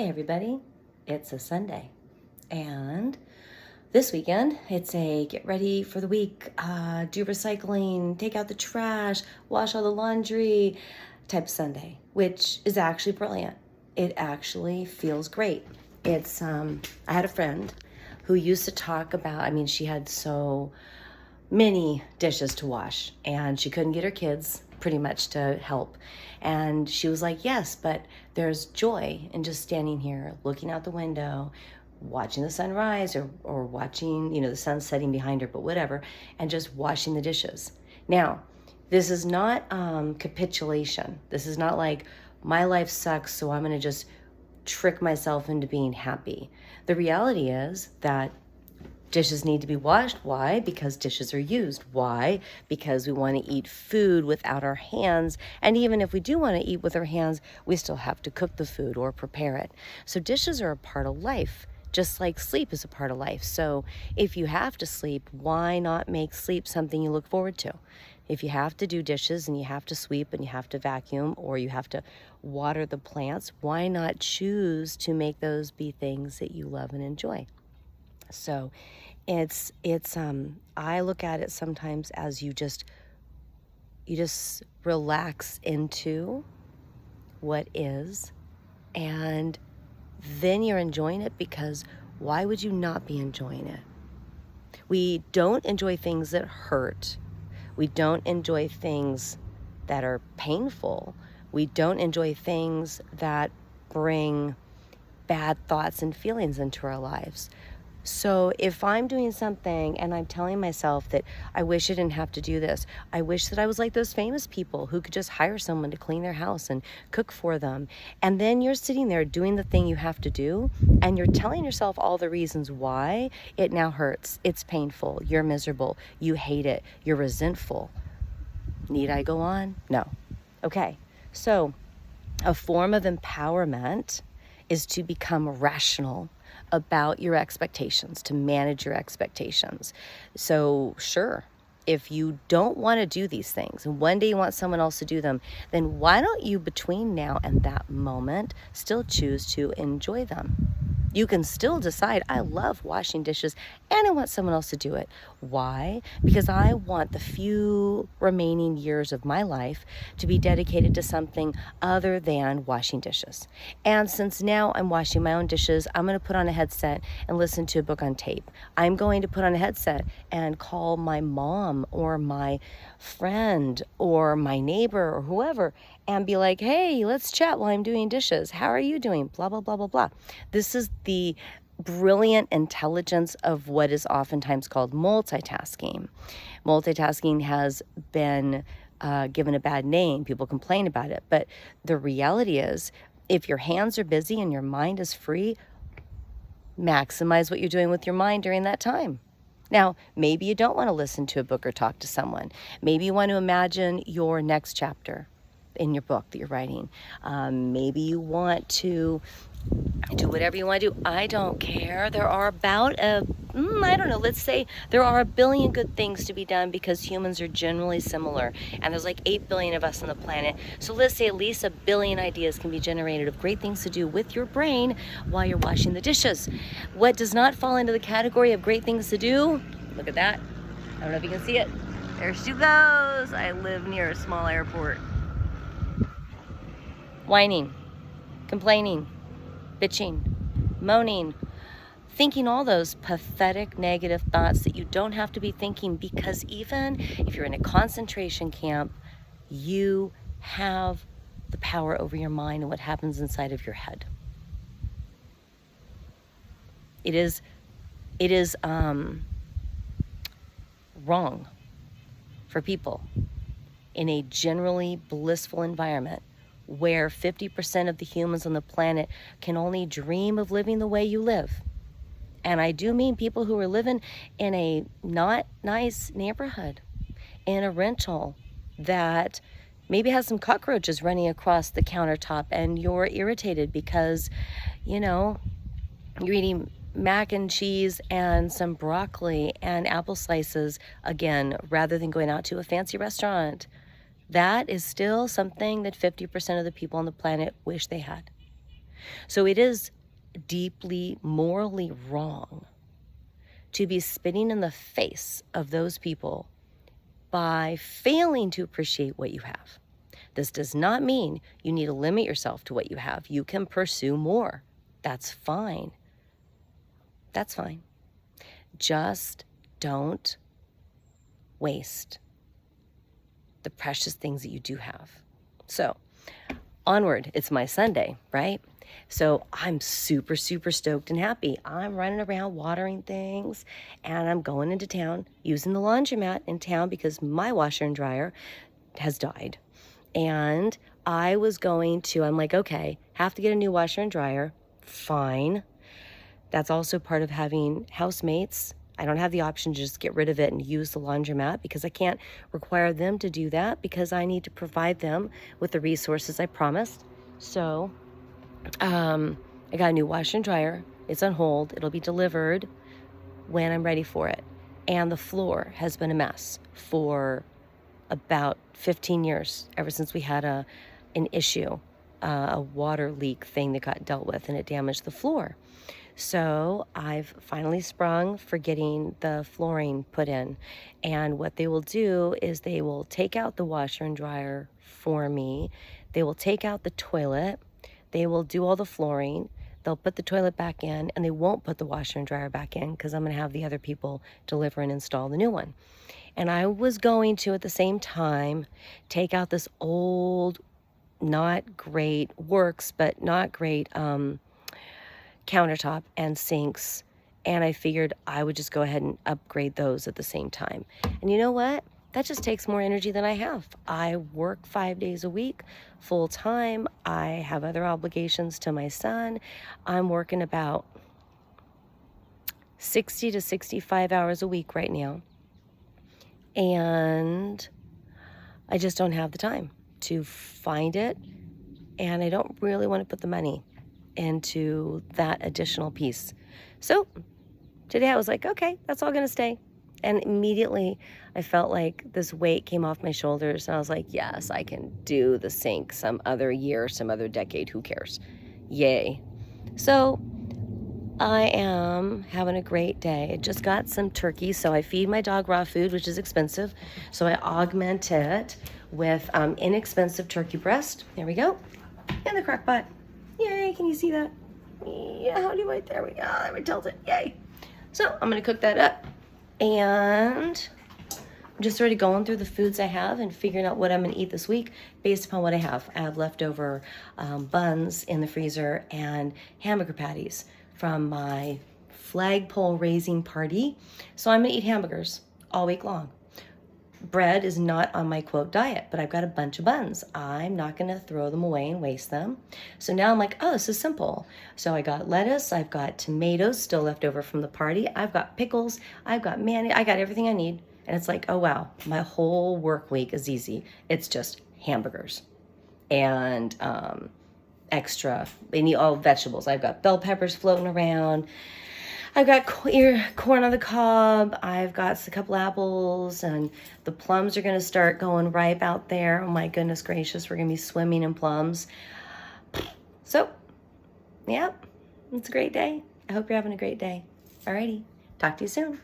Hey everybody, it's a Sunday, and this weekend it's a get ready for the week, do recycling, take out the trash, wash all the laundry type of Sunday, which is actually brilliant. It actually feels great. I had a friend who used to talk about, she had so many dishes to wash and she couldn't get her kids pretty much to help. And she was like, yes, but there's joy in just standing here looking out the window, watching the sunrise or watching, the sun setting behind her, but whatever, and just washing the dishes. Now, this is not capitulation. This is not like my life sucks, so I'm going to just trick myself into being happy. The reality is that dishes need to be washed. Why? Because dishes are used. Why? Because we want to eat food without our hands. And even if we do want to eat with our hands, we still have to cook the food or prepare it. So dishes are a part of life, just like sleep is a part of life. So if you have to sleep, why not make sleep something you look forward to? If you have to do dishes and you have to sweep and you have to vacuum or you have to water the plants, why not choose to make those be things that you love and enjoy? So it's I look at it sometimes as you just relax into what is, and then you're enjoying it, because why would you not be enjoying it? We don't enjoy things that hurt. We don't enjoy things that are painful. We don't enjoy things that bring bad thoughts and feelings into our lives. So if I'm doing something and I'm telling myself that I wish I didn't have to do this, I wish that I was like those famous people who could just hire someone to clean their house and cook for them. And then you're sitting there doing the thing you have to do, and you're telling yourself all the reasons why it now hurts. It's painful. You're miserable. You hate it. You're resentful. Need I go on? No. Okay. So a form of empowerment is to become rational about your expectations, to manage your expectations. So sure, if you don't want to do these things and one day you want someone else to do them, then why don't you, between now and that moment, still choose to enjoy them? You can still decide, I love washing dishes and I want someone else to do it. Why? Because I want the few remaining years of my life to be dedicated to something other than washing dishes. And since now I'm washing my own dishes, I'm going to put on a headset and listen to a book on tape. I'm going to put on a headset and call my mom or my friend or my neighbor or whoever and be like, hey, let's chat while I'm doing dishes. How are you doing? Blah, blah, blah, blah, blah. This is the brilliant intelligence of what is oftentimes called multitasking. Multitasking has been given a bad name. People complain about it. But the reality is, if your hands are busy and your mind is free, maximize what you're doing with your mind during that time. Now, maybe you don't want to listen to a book or talk to someone. Maybe you want to imagine your next chapter in your book that you're writing. Maybe you want to do whatever you want to do. I don't care. There are about let's say there are 1 billion good things to be done, because humans are generally similar. And there's like 8 billion of us on the planet. So let's say at least 1 billion ideas can be generated of great things to do with your brain while you're washing the dishes. What does not fall into the category of great things to do? Look at that. I don't know if you can see it. There she goes. I live near a small airport. Whining, complaining, bitching, moaning, thinking all those pathetic negative thoughts that you don't have to be thinking, because even if you're in a concentration camp, you have the power over your mind and what happens inside of your head. It is wrong for people in a generally blissful environment where 50% of the humans on the planet can only dream of living the way you live. And I do mean people who are living in a not nice neighborhood, in a rental that maybe has some cockroaches running across the countertop, and you're irritated because, you're eating mac and cheese and some broccoli and apple slices again, rather than going out to a fancy restaurant. That is still something that 50% of the people on the planet wish they had. So it is deeply morally wrong to be spitting in the face of those people by failing to appreciate what you have. This does not mean you need to limit yourself to what you have. You can pursue more. That's fine. That's fine. Just don't waste the precious things that you do have. So, onward. It's my Sunday, right? So I'm super, super stoked and happy. I'm running around watering things, and I'm going into town using the laundromat in town because my washer and dryer has died. And I'm like, okay, have to get a new washer and dryer. Fine. That's also part of having housemates. I don't have the option to just get rid of it and use the laundromat because I can't require them to do that because I need to provide them with the resources I promised. So I got a new washer and dryer. It's on hold. It'll be delivered when I'm ready for it. And the floor has been a mess for about 15 years, ever since we had an issue, a water leak thing that got dealt with, and it damaged the floor. So I've finally sprung for getting the flooring put in. And what they will do is they will take out the washer and dryer for me. They will take out the toilet. They will do all the flooring. They'll put the toilet back in, and they won't put the washer and dryer back in because I'm going to have the other people deliver and install the new one. And I was going to, at the same time, take out this old, not great, works, but not great countertop and sinks. And I figured I would just go ahead and upgrade those at the same time. And you know what? That just takes more energy than I have. I work 5 days a week, full time. I have other obligations to my son. I'm working about 60 to 65 hours a week right now. And I just don't have the time to find it. And I don't really want to put the money into that additional piece. So today I was like, okay, that's all going to stay. And immediately I felt like this weight came off my shoulders. And I was like, yes, I can do the sink some other year, some other decade. Who cares? Yay. So I am having a great day. I just got some turkey. So I feed my dog raw food, which is expensive. So I augment it with inexpensive turkey breast. There we go. In the crock pot. Yay. Can you see that? Yeah, how do I? There we go. There we tilt it. Yay. So I'm going to cook that up. And I'm just already going through the foods I have and figuring out what I'm going to eat this week based upon what I have. I have leftover buns in the freezer and hamburger patties from my flagpole raising party. So I'm going to eat hamburgers all week long. Bread is not on my quote diet, but I've got a bunch of buns. I'm not going to throw them away and waste them. So now I'm like, oh, this is simple. So I got lettuce, I've got tomatoes still left over from the party, I've got pickles, I've got mayonnaise, I got everything I need. And it's like, oh wow, my whole work week is easy. It's just hamburgers and extra, all vegetables. I've got bell peppers floating around. I've got corn on the cob. I've got a couple apples, and the plums are going to start going ripe out there. Oh my goodness gracious, we're going to be swimming in plums. So, yeah, it's a great day. I hope you're having a great day. Alrighty, talk to you soon.